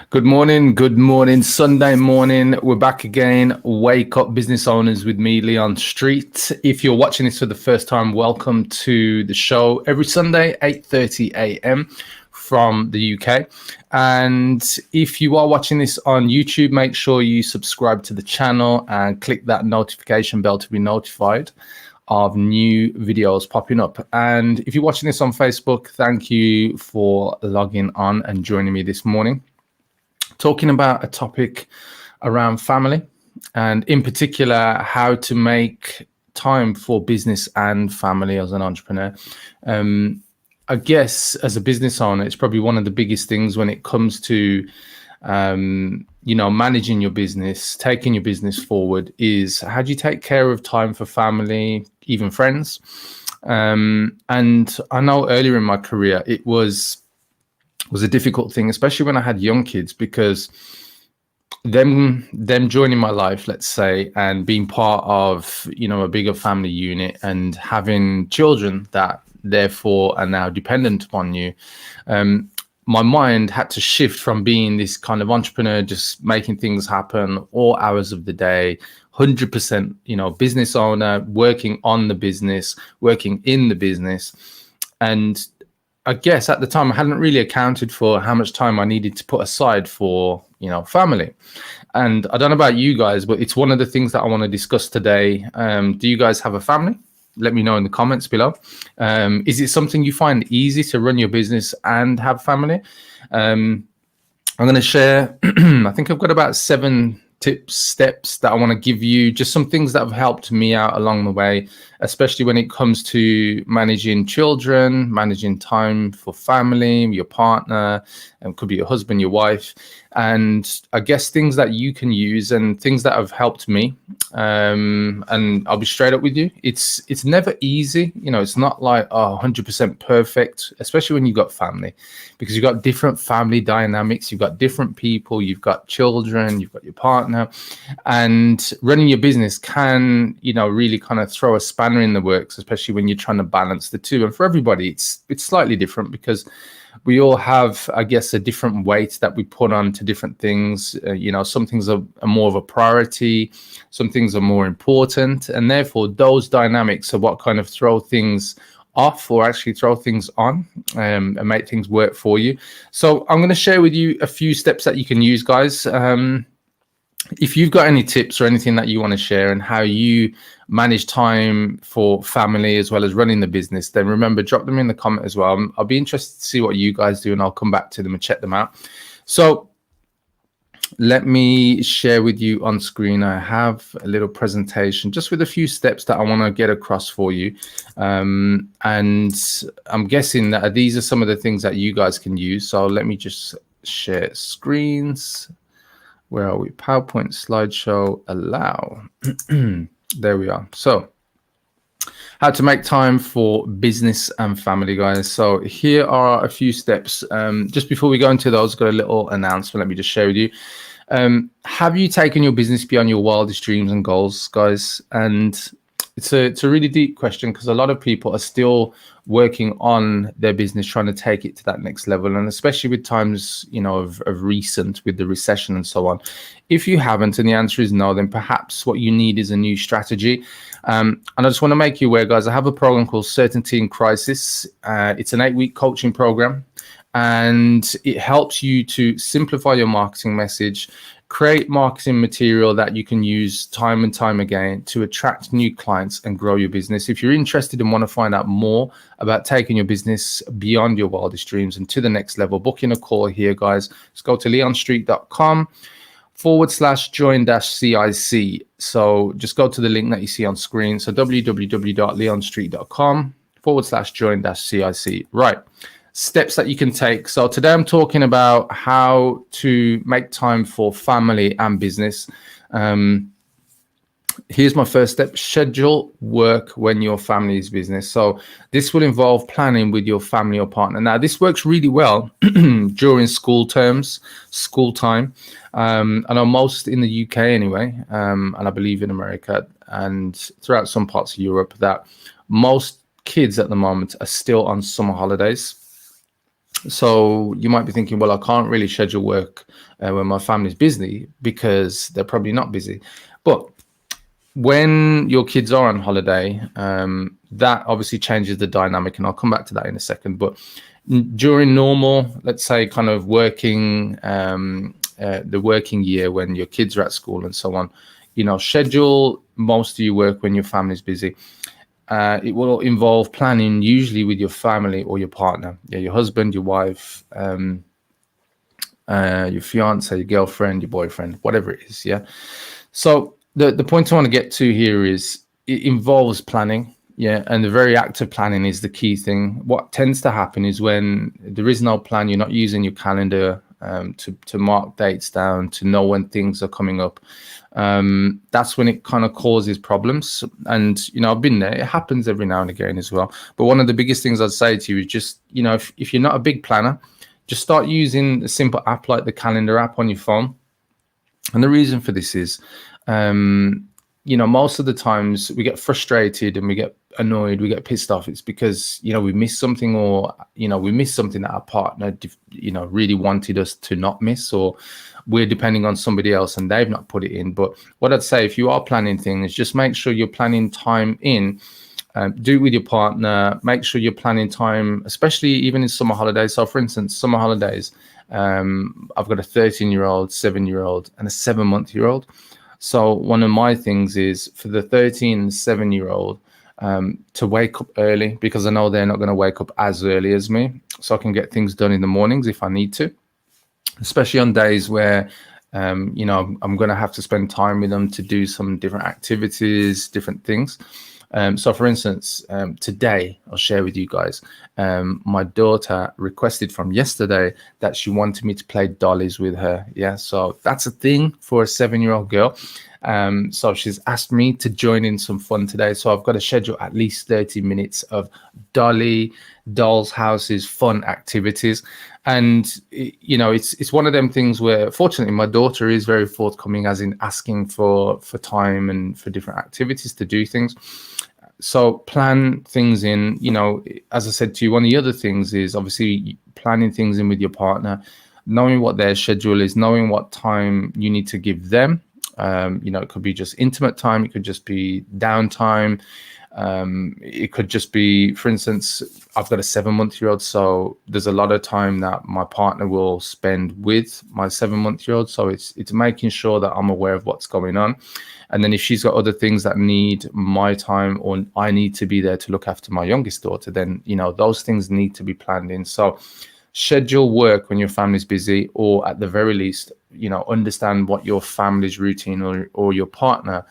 Good morning, Sunday morning. We're back again. Wake up, business owners, with me, Leon Street. If you're watching this for the first time, welcome to the show every Sunday, 8:30 a.m. from the UK. And if you are watching this on YouTube, make sure you subscribe to the channel and click that notification bell to be notified of new videos popping up. And if you're watching this on Facebook, thank you for logging on and joining me this morning, talking about a topic around family, and in particular, how to make time for business and family as an entrepreneur. I guess as a business owner, it's probably one of the biggest things when it comes to managing your business, taking your business forward, is how do you take care of time for family, even friends? And I know earlier in my career, it was a difficult thing, especially when I had young kids, because them joining my life, let's say, and being part of, a bigger family unit and having children that therefore are now dependent upon you. My mind had to shift from being this kind of entrepreneur, just making things happen all hours of the day, 100%, business owner, working on the business, working in the business. And I guess at the time I hadn't really accounted for how much time I needed to put aside for, family. And I don't know about you guys, but it's one of the things that I want to discuss today. Do you guys have a family? Let me know in the comments below. Is it something you find easy to run your business and have family? I'm going to share, I think I've got about 7 steps that I want to give you, just some things that have helped me out along the way, especially when it comes to managing children, managing time for family, your partner, and could be your husband, your wife. And I guess things that you can use and things that have helped me. And I'll be straight up with you. It's never easy. It's not like 100% perfect, especially when you've got family, because you've got different family dynamics. You've got different people. You've got children. You've got your partner. And running your business can, really kind of throw a spanner in the works, especially when you're trying to balance the two. And for everybody, it's slightly different, because we all have, I guess, a different weight that we put on to different things. Some things are more of a priority, some things are more important, and therefore those dynamics are what kind of throw things off or actually throw things on, and make things work for you. So I'm going to share with you a few steps that you can use, guys. If you've got any tips or anything that you want to share and how you manage time for family as well as running the business, then remember, drop them in the comment as well. I'll be interested to see what you guys do, and I'll come back to them and check them out. So let me share with you on screen. I have a little presentation just with a few steps that I want to get across for you. And I'm guessing that these are some of the things that you guys can use. So let me just share screens. Where are we? PowerPoint slideshow allow. There we are. So how to make time for business and family, guys. So here are a few steps. Just before we go into those, got a little announcement. Let me just share with you. Have you taken your business beyond your wildest dreams and goals, guys? And it's a really deep question, because a lot of people are still working on their business, trying to take it to that next level. And especially with times, of recent, with the recession and so on. If you haven't, and the answer is no, then perhaps what you need is a new strategy. And I just want to make you aware, guys, I have a program called Certainty in Crisis. It's an 8-week coaching program, and it helps you to simplify your marketing message, create marketing material that you can use time and time again to attract new clients and grow your business. If you're interested and want to find out more about taking your business beyond your wildest dreams and to the next level, booking a call here, guys. Just go to leonstreet.com/join-CIC. So just go to the link that you see on screen. So www.leonstreet.com/join-CIC. Right. Steps that you can take. So today I'm talking about how to make time for family and business. Here's my first step: schedule work when your family is business. So this will involve planning with your family or partner. Now, this works really well during school terms, school time. I know most in the UK anyway, and I believe in America and throughout some parts of Europe, that most kids at the moment are still on summer holidays. So you might be thinking, well, I can't really schedule work when my family's busy, because they're probably not busy. But when your kids are on holiday, that obviously changes the dynamic, and I'll come back to that in a second. But during normal, let's say, kind of working, the working year, when your kids are at school and so on, schedule most of your work when your family's busy. It will involve planning, usually with your family or your partner, your husband, your wife, your fiance, your girlfriend, your boyfriend, whatever it is. Yeah. So the point I want to get to here is, it involves planning. Yeah, and the very act of planning is the key thing. What tends to happen is, when there is no plan, you're not using your calendar to mark dates down, to know when things are coming up. That's when it kind of causes problems. And I've been there. It happens every now and again as well. But one of the biggest things I'd say to you is just, if you're not a big planner, just start using a simple app like the calendar app on your phone. And the reason for this is, most of the times we get frustrated and we get annoyed, we get pissed off. It's because, we miss something, or, we miss something that our partner, really wanted us to not miss, or we're depending on somebody else and they've not put it in. But what I'd say, if you are planning things, just make sure you're planning time in. Do it with your partner. Make sure you're planning time, especially even in summer holidays. So, for instance, summer holidays, I've got a 13-year-old, 7-year-old, and a 7-month-year-old. So one of my things is, for the 13 and 7-year-old, to wake up early, because I know they're not going to wake up as early as me, so I can get things done in the mornings if I need to, especially on days where I'm going to have to spend time with them to do some different activities, different things. So, for instance, today I'll share with you guys, my daughter requested from yesterday that she wanted me to play dollies with her. Yeah, so that's a thing for a 7-year-old girl. So she's asked me to join in some fun today. So I've got to schedule at least 30 minutes of dolls houses, fun activities. And it's one of them things where, fortunately, my daughter is very forthcoming, as in asking for time and for different activities to do things. So plan things in. As I said to you, one of the other things is obviously planning things in with your partner, knowing what their schedule is, knowing what time you need to give them. It could be just intimate time, it could just be downtime. It could just be, for instance, I've got a 7-month-year-old, so there's a lot of time that my partner will spend with my 7-month-year-old. So it's making sure that I'm aware of what's going on. And then if she's got other things that need my time, or I need to be there to look after my youngest daughter, then, those things need to be planned in. So schedule work when your family's busy, or at the very least, understand what your family's routine or your partner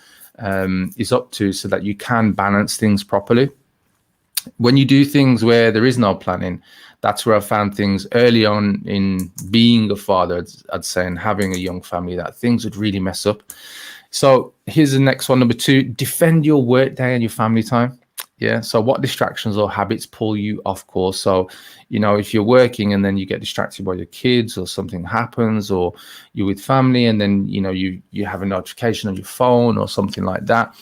is up to, so that you can balance things properly. When you do things where there is no planning, that's where I found things early on in being a father, I'd say, and having a young family, that things would really mess up. So here's the next one, number 2: defend your work day and your family time. Yeah. So what distractions or habits pull you off course? So, if you're working and then you get distracted by your kids, or something happens, or you're with family and then, you have a notification on your phone or something like that,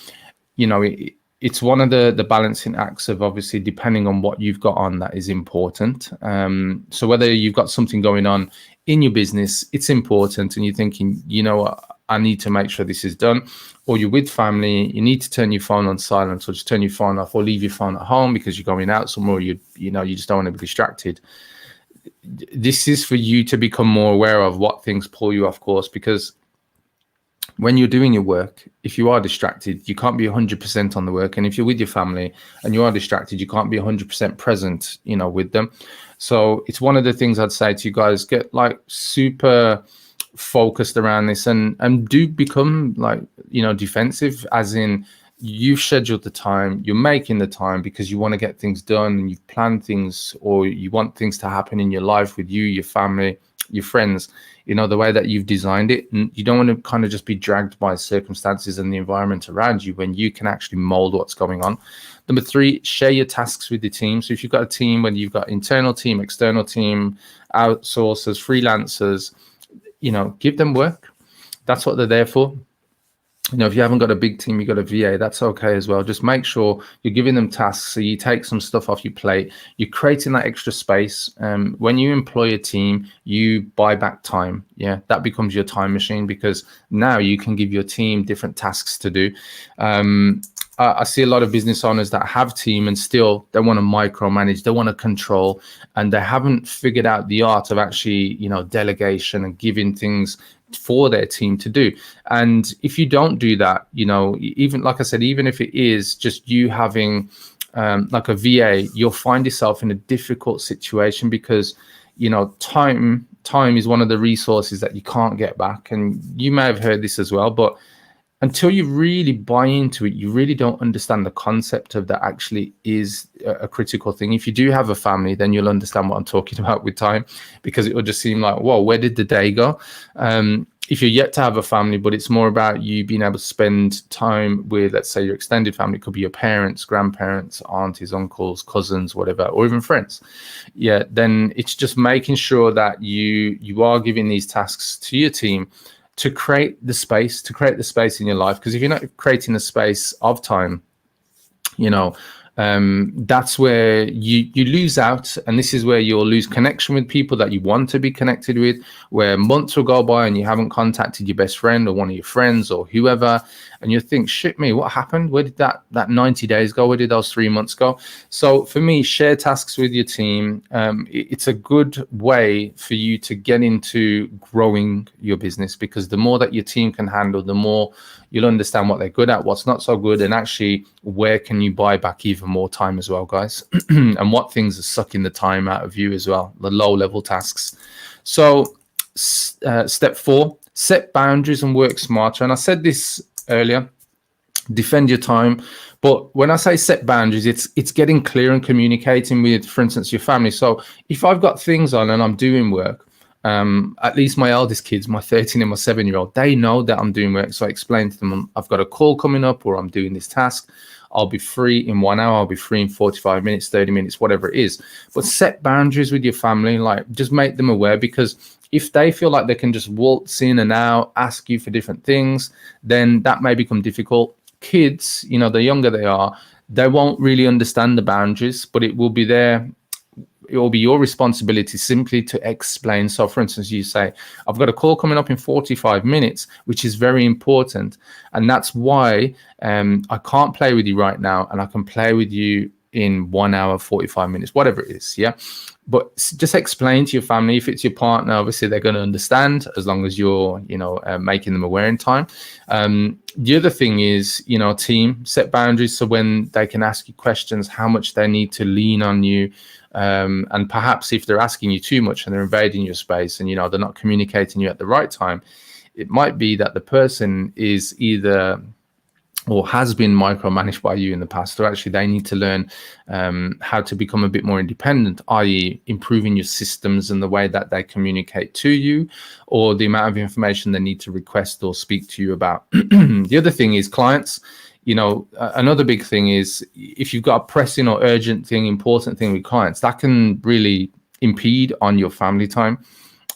it's one of the balancing acts of, obviously, depending on what you've got on, that is important. So whether you've got something going on in your business, it's important, and you're thinking, I need to make sure this is done, or you're with family, you need to turn your phone on silent, or just turn your phone off, or leave your phone at home because you're going out somewhere, you just don't want to be distracted. This is for you to become more aware of what things pull you off course, because when you're doing your work, if you are distracted, you can't be 100% on the work. And if you're with your family and you are distracted, you can't be 100% present, with them. So it's one of the things I'd say to you guys: get super focused around this, and do become defensive, as in, you've scheduled the time, you're making the time because you want to get things done, and you've planned things, or you want things to happen in your life with you, your family, your friends, the way that you've designed it. And you don't want to kind of just be dragged by circumstances and the environment around you, when you can actually mold what's going on. Number 3, share your tasks with the team. So if you've got a team, whether you've got internal team, external team, outsourcers, freelancers, give them work. That's what they're there for. If you haven't got a big team, you've got a VA, that's okay as well. Just make sure you're giving them tasks. So you take some stuff off your plate. You're creating that extra space. When you employ a team, you buy back time. Yeah, that becomes your time machine, because now you can give your team different tasks to do. I see a lot of business owners that have team and still they want to micromanage, they want to control, and they haven't figured out the art of actually, delegation and giving things for their team to do. And if you don't do that, even like I said, even if it is just you having like a VA, you'll find yourself in a difficult situation, because time is one of the resources that you can't get back. And you may have heard this as well, but until you really buy into it, you really don't understand the concept of that actually is a critical thing. If you do have a family, then you'll understand what I'm talking about with time, because it will just seem like, whoa, where did the day go? If you're yet to have a family, but it's more about you being able to spend time with, let's say, your extended family. It could be your parents, grandparents, aunties, uncles, cousins, whatever, or even friends. Yeah, then it's just making sure that you are giving these tasks to your team to create the space in your life. Because if you're not creating a space of time, that's where you lose out. And this is where you'll lose connection with people that you want to be connected with, where months will go by and you haven't contacted your best friend or one of your friends or whoever, and you think, shit me, what happened? Where did that 90 days go? Where did those 3 months go? So for me, share tasks with your team. It's a good way for you to get into growing your business, because the more that your team can handle, the more you'll understand what they're good at, what's not so good, and actually where can you buy back even more time as well, guys, and what things are sucking the time out of you as well, the low level tasks. So step 4, set boundaries and work smarter. And I said this earlier, defend your time. But when I say set boundaries, it's getting clear and communicating with, for instance, your family. So if I've got things on and I'm doing work, at least my eldest kids, my 13 and my 7-year-old, they know that I'm doing work. So I explain to them, I've got a call coming up, or I'm doing this task. I'll be free in 1 hour. I'll be free in 45 minutes, 30 minutes, whatever it is. But set boundaries with your family, like just make them aware, because if they feel like they can just waltz in and out, ask you for different things, then that may become difficult. Kids, the younger they are, they won't really understand the boundaries, but it will be there. It will be your responsibility simply to explain. So for instance, you say, I've got a call coming up in 45 minutes, which is very important. And that's why I can't play with you right now. And I can play with you in 1 hour, 45 minutes, whatever it is. Yeah. But just explain to your family. If it's your partner, obviously they're going to understand, as long as you're, making them aware in time. The other thing is, team, set boundaries. So when they can ask you questions, how much they need to lean on you. And perhaps if they're asking you too much and they're invading your space and, they're not communicating you at the right time, it might be that the person is either or has been micromanaged by you in the past, or actually they need to learn how to become a bit more independent, i.e. improving your systems and the way that they communicate to you, or the amount of information they need to request or speak to you about. The other thing is clients. Another big thing is if you've got a pressing or urgent thing, important thing with clients, that can really impede on your family time.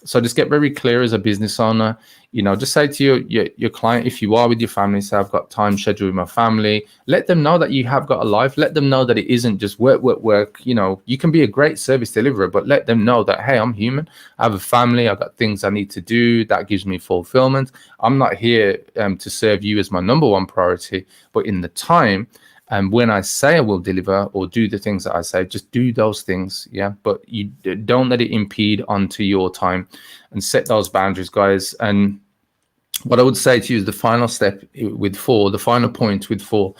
So just get very clear as a business owner. Just say to your client, if you are with your family, say, I've got time scheduled with my family, let them know that you have got a life. Let them know that it isn't just work, work, work. You can be a great service deliverer, but let them know that, hey, I'm human. I have a family. I've got things I need to do. That gives me fulfillment. I'm not here to serve you as my number one priority, but in the time, and when I say I will deliver or do the things that I say, just do those things. Yeah. But you don't let it impede onto your time, and set those boundaries, guys. And what I would say to you is the final step with 4, the final point with 4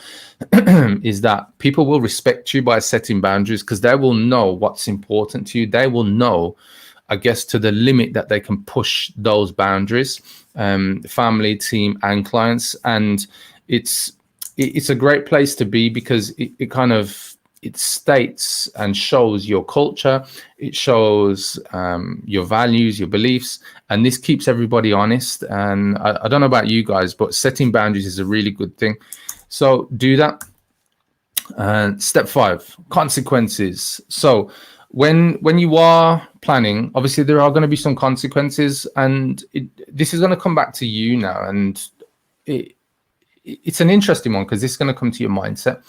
is that people will respect you by setting boundaries, because they will know what's important to you. They will know, I guess, to the limit that they can push those boundaries, family, team, and clients. And it's a great place to be, because it states and shows your culture. It shows your values, your beliefs, and this keeps everybody honest. And I don't know about you guys, but setting boundaries is a really good thing. So do that. And step 5, consequences. So when you are planning, obviously there are going to be some consequences, and this is going to come back to you now. And it's an interesting one because this is going to come to your mindset.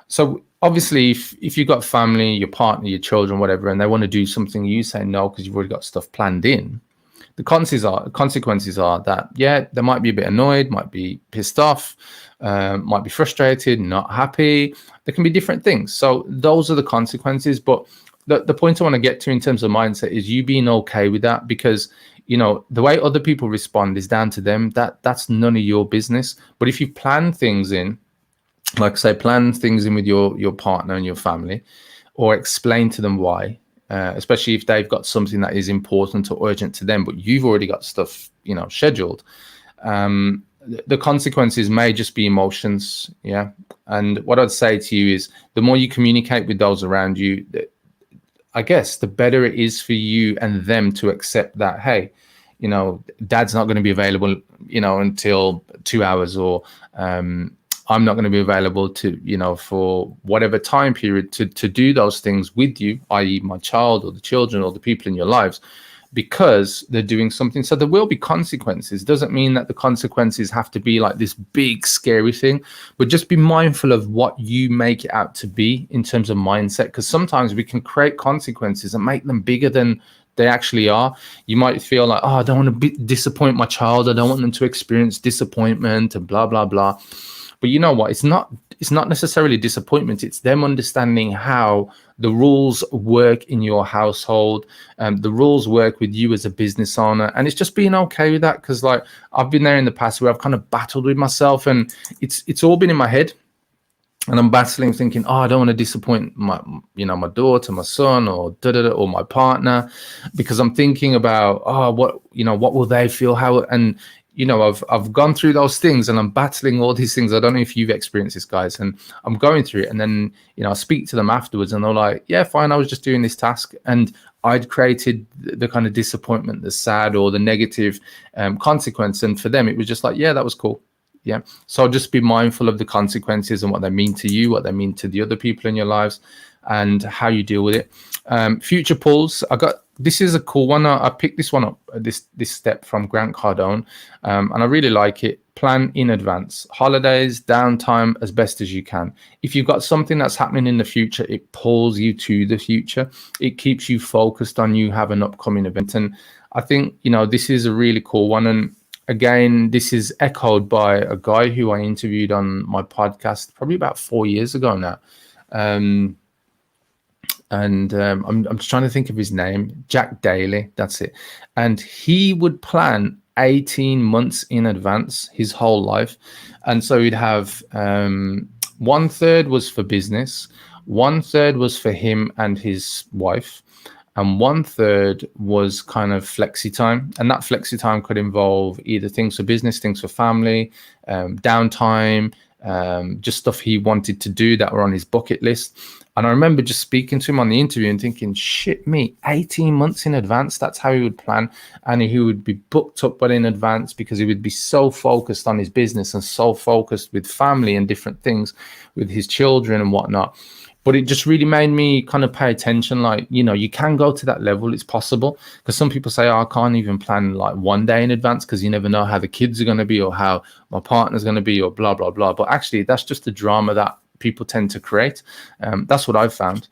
So obviously, if you've got family, your partner, your children, whatever, and they want to do something, you say no because you've already got stuff planned in. The consequences are that, yeah, they might be a bit annoyed, might be pissed off, might be frustrated, not happy. There can be different things. So those are the consequences. But the point I want to get to in terms of mindset is you being okay with that, because the way other people respond is down to them. That's none of your business. But if you plan things in, like I say, plan things in with your partner and your family, or explain to them why, especially if they've got something that is important or urgent to them, but you've already got stuff, scheduled. The consequences may just be emotions. Yeah. And what I'd say to you is the more you communicate with those around you, I guess the better it is for you and them to accept that, hey, dad's not going to be available, until 2 hours, or I'm not going to be available to, for whatever time period to do those things with you, i.e. my child or the children or the people in your lives, because they're doing something. So there will be consequences. Doesn't mean that the consequences have to be like this big, scary thing, but just be mindful of what you make it out to be in terms of mindset, because sometimes we can create consequences and make them bigger than they actually are. You might feel like, oh, I don't want to disappoint my child. I don't want them to experience disappointment and blah, blah, blah. But you know what? It's not necessarily disappointment. It's them understanding how the rules work in your household, the rules work with you as a business owner, and it's just being okay with that. Because like I've been there in the past where I've kind of battled with myself, and it's all been in my head, and I'm battling, thinking, oh, I don't want to disappoint my daughter, my son, or or my partner, because I'm thinking about, oh, what will they feel, how, and I've gone through those things, and I'm battling all these things. I don't know if you've experienced this, guys, and I'm going through it. And then, I speak to them afterwards, and they're like, yeah, fine, I was just doing this task. And I'd created the kind of disappointment, the sad or the negative consequence. And for them, it was just like, yeah, that was cool. Yeah. So just be mindful of the consequences and what they mean to you, what they mean to the other people in your lives, and how you deal with it. Future pulls. This is a cool one. I picked this one up, this step from Grant Cardone, and I really like it. Plan in advance. Holidays, downtime, as best as you can. If you've got something that's happening in the future, it pulls you to the future. It keeps you focused on you have an upcoming event. And I think, this is a really cool one. And again, this is echoed by a guy who I interviewed on my podcast probably about 4 years ago now. I'm just trying to think of his name, Jack Daly, that's it. And he would plan 18 months in advance his whole life. And so he'd have 1/3 was for business, 1/3 was for him and his wife, and 1/3 was kind of flexi time. And that flexi time could involve either things for business, things for family, downtime, just stuff he wanted to do that were on his bucket list. And I remember just speaking to him on the interview and thinking, shit me, 18 months in advance, that's how he would plan. And he would be booked up well in advance, because he would be so focused on his business and so focused with family and different things with his children and whatnot. But it just really made me kind of pay attention, like, you can go to that level. It's possible, because some people say, oh, I can't even plan like 1 day in advance because you never know how the kids are going to be or how my partner's going to be or blah, blah, blah. But actually, that's just the drama that people tend to create. That's what I've found,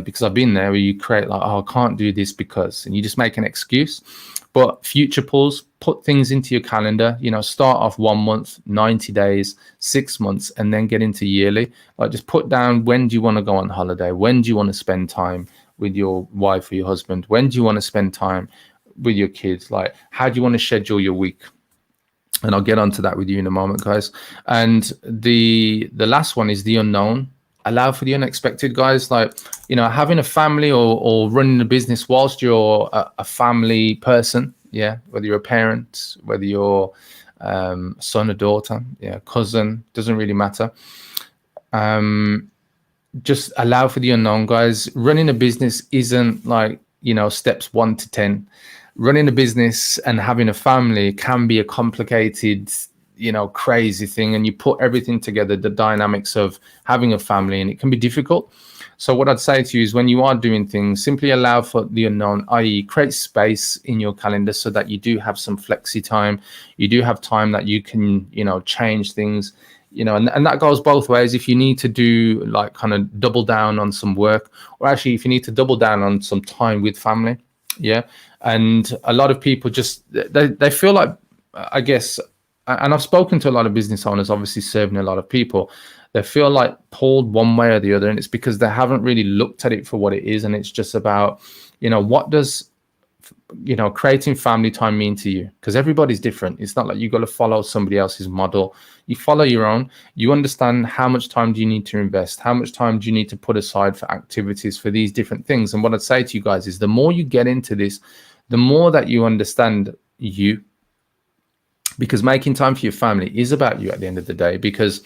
because I've been there where you create like, oh, I can't do this because, and you just make an excuse. But future pulls, put things into your calendar, start off 1 month, 90 days, 6 months, and then get into yearly. Like just put down, when do you want to go on holiday? When do you want to spend time with your wife or your husband? When do you want to spend time with your kids? Like, how do you want to schedule your week? And I'll get onto that with you in a moment, guys. And the last one is the unknown. Allow for the unexpected, guys. Like, having a family or running a business whilst you're a family person, yeah, whether you're a parent, whether you're son or daughter, yeah, cousin, doesn't really matter. Just allow for the unknown, guys. Running a business isn't like, steps 1 to 10. Running a business and having a family can be a complicated crazy thing, and you put everything together, the dynamics of having a family, and it can be difficult. So what I'd say to you is, when you are doing things, simply allow for the unknown, i.e. create space in your calendar so that you do have some flexi time. You do have time that you can, change things, and that goes both ways. If you need to do like kind of double down on some work, or actually if you need to double down on some time with family. Yeah. And a lot of people just, they feel like, I guess, and I've spoken to a lot of business owners, obviously serving a lot of people, they feel like pulled one way or the other, and it's because they haven't really looked at it for what it is. And it's just about, what does, creating family time mean to you? Because everybody's different. It's not like you got to follow somebody else's model. You follow your own. You understand how much time do you need to invest? How much time do you need to put aside for activities, for these different things? And what I'd say to you guys is, the more you get into this, the more that you understand you, because making time for your family is about you at the end of the day. Because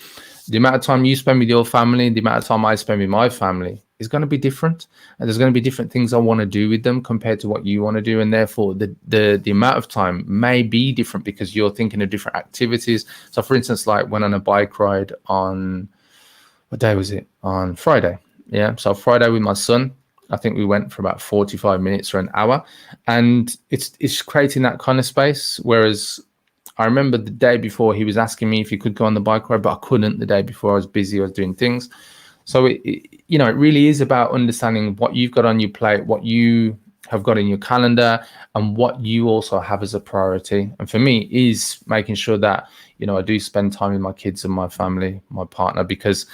the amount of time you spend with your family, the amount of time I spend with my family is going to be different. And there's going to be different things I want to do with them compared to what you want to do. And therefore, the amount of time may be different because you're thinking of different activities. So for instance, like went on a bike ride on, what day was it? On Friday. Yeah. So Friday with my son, I think we went for about 45 minutes or an hour. And it's creating that kind of space. Whereas I remember the day before, he was asking me if he could go on the bike ride, but I couldn't the day before. I was busy, I was doing things. So it really is about understanding what you've got on your plate, what you have got in your calendar, and what you also have as a priority. And for me is making sure that, I do spend time with my kids and my family, my partner, because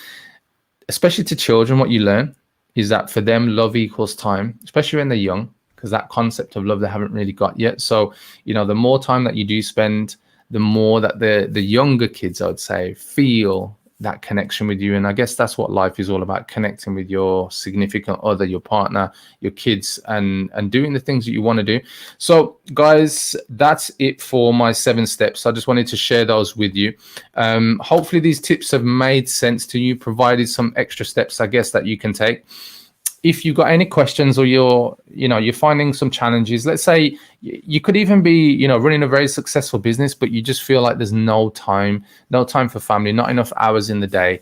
especially to children, what you learn is that for them, love equals time, especially when they're young, because that concept of love they haven't really got yet. So, the more time that you do spend, the more that the younger kids, I would say, feel that connection with you. And I guess that's what life is all about, connecting with your significant other, your partner, your kids, and doing the things that you want to do. So guys, that's it for my 7 steps. I just wanted to share those with you. Hopefully these tips have made sense to you, provided some extra steps, I guess, that you can take. If you've got any questions, or you're finding some challenges, let's say you could even be, running a very successful business, but you just feel like there's no time for family, not enough hours in the day.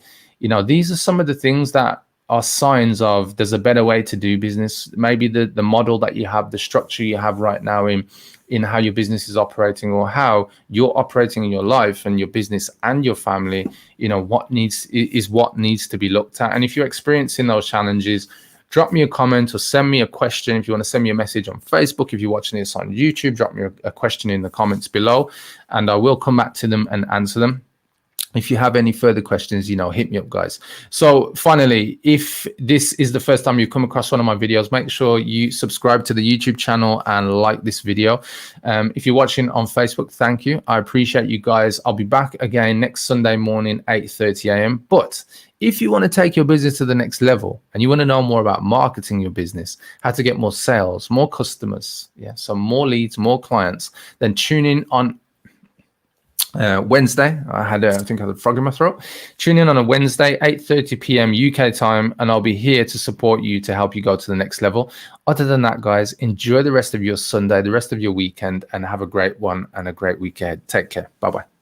These are some of the things that are signs of there's a better way to do business. Maybe the model that you have, the structure you have right now in how your business is operating, or how you're operating in your life and your business and your family, what needs to be looked at. And if you're experiencing those challenges, drop me a comment or send me a question. If you want to send me a message on Facebook, if you're watching this on YouTube, drop me a question in the comments below, and I will come back to them and answer them. If you have any further questions, hit me up, guys. So finally, if this is the first time you've come across one of my videos, make sure you subscribe to the YouTube channel and like this video. If you're watching on Facebook, thank you. I appreciate you guys. I'll be back again next Sunday morning, 8:30 a.m. But if you want to take your business to the next level, and you want to know more about marketing your business, how to get more sales, more customers, so more leads, more clients, then tune in on Wednesday. I think I had a frog in my throat. Tune in on a Wednesday, 8:30 p.m. UK time, and I'll be here to support you, to help you go to the next level. Other than that, guys, enjoy the rest of your Sunday, the rest of your weekend, and have a great one and a great week ahead. Take care. Bye-bye.